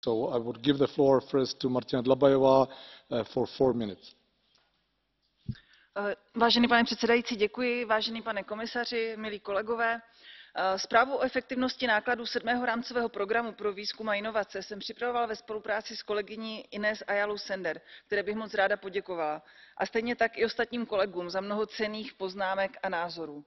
So I would give the floor first to Martina Dlabajová for 4 minutes. Vážený pane předsedající, děkuji. Vážený pane komisaři, milí kolegové, zprávu o efektivnosti nákladů 7. rámcového programu pro výzkum a inovace jsem připravovala ve spolupráci s kolegyní Inés Ayalou Sender, které bych moc ráda poděkovala, a stejně tak i ostatním kolegům za mnoho cenných poznámek a názorů.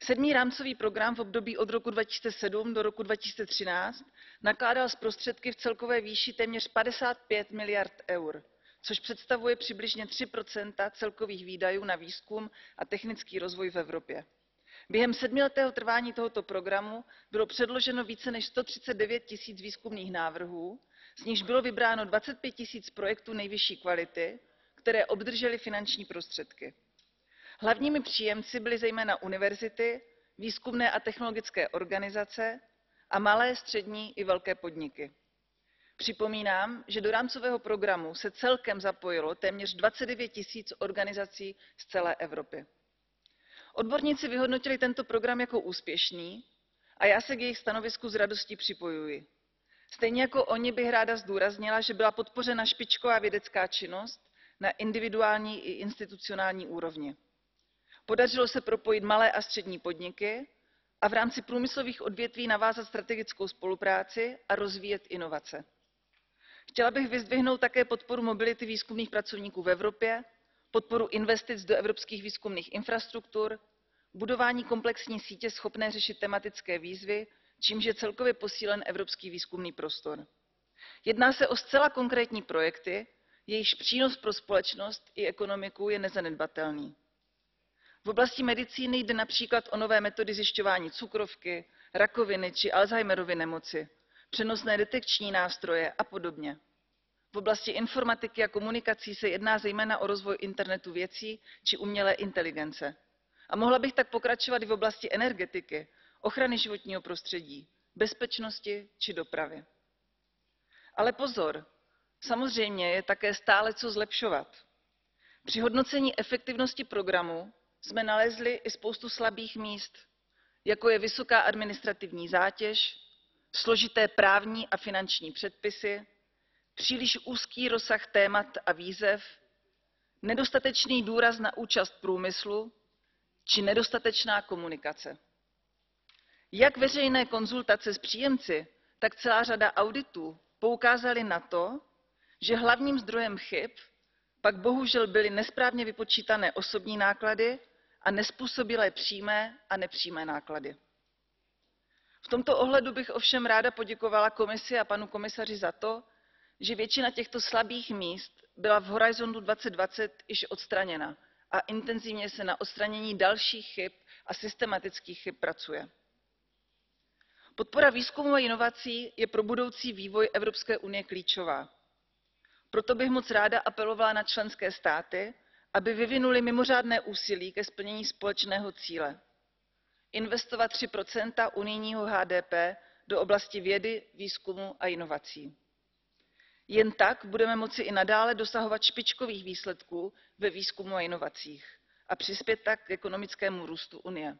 7. rámcový program v období od roku 2007 do roku 2013 nakládal s prostředky v celkové výši téměř 55 miliard eur, což představuje přibližně 3 % celkových výdajů na výzkum a technický rozvoj v Evropě. Během 7letého trvání tohoto programu bylo předloženo více než 139 000 výzkumných návrhů, z nichž bylo vybráno 25 000 projektů nejvyšší kvality, které obdržely finanční prostředky. Hlavními příjemci byly zejména univerzity, výzkumné a technologické organizace a malé, střední i velké podniky. Připomínám, že do rámcového programu se celkem zapojilo téměř 29 000 organizací z celé Evropy. Odborníci vyhodnotili tento program jako úspěšný a já se k jejich stanovisku s radostí připojuji. Stejně jako oni bych ráda zdůraznila, že byla podpořena špičková vědecká činnost na individuální i institucionální úrovni. Podařilo se propojit malé a střední podniky a v rámci průmyslových odvětví navázat strategickou spolupráci a rozvíjet inovace. Chtěla bych vyzdvihnout také podporu mobility výzkumných pracovníků v Evropě, podporu investic do evropských výzkumných infrastruktur, budování komplexní sítě schopné řešit tematické výzvy, čímž je celkově posílen evropský výzkumný prostor. Jedná se o zcela konkrétní projekty, jejichž přínos pro společnost i ekonomiku je nezanedbatelný. V oblasti medicíny jde například o nové metody zjišťování cukrovky, rakoviny či Alzheimerovy nemoci, přenosné detekční nástroje a podobně. V oblasti informatiky a komunikací se jedná zejména o rozvoj internetu věcí či umělé inteligence. A mohla bych tak pokračovat i v oblasti energetiky, ochrany životního prostředí, bezpečnosti či dopravy. Ale pozor, samozřejmě je také stále co zlepšovat. Při hodnocení efektivnosti programu jsme nalezli i spoustu slabých míst, jako je vysoká administrativní zátěž, složité právní a finanční předpisy, příliš úzký rozsah témat a výzev, nedostatečný důraz na účast průmyslu či nedostatečná komunikace. Jak veřejné konzultace s příjemci, tak celá řada auditů poukázaly na to, že hlavním zdrojem chyb pak bohužel byly nesprávně vypočítané osobní náklady a nezpůsobilé přímé a nepřímé náklady. V tomto ohledu bych ovšem ráda poděkovala komisi a panu komisaři za to, že většina těchto slabých míst byla v Horizontu 2020 již odstraněna a intenzivně se na odstranění dalších chyb a systematických chyb pracuje. Podpora výzkumu a inovací je pro budoucí vývoj Evropské unie klíčová. Proto bych moc ráda apelovala na členské státy, aby vyvinuli mimořádné úsilí ke splnění společného cíle. Investovat 3 % unijního HDP do oblasti vědy, výzkumu a inovací. Jen tak budeme moci i nadále dosahovat špičkových výsledků ve výzkumu a inovacích a přispět tak k ekonomickému růstu Unie.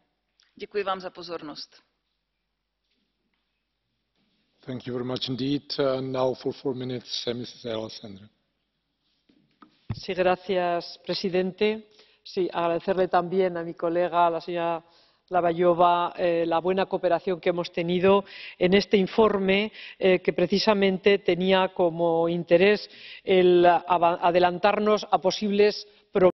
Děkuji vám za pozornost. Thank you very much indeed. Now for 4 minutes, Mrs. Ayala Sender. Sí, gracias, presidente. Sí, agradecerle también a mi colega, la señora Dlabajová, la buena cooperación que hemos tenido en este informe que precisamente tenía como interés el adelantarnos a posibles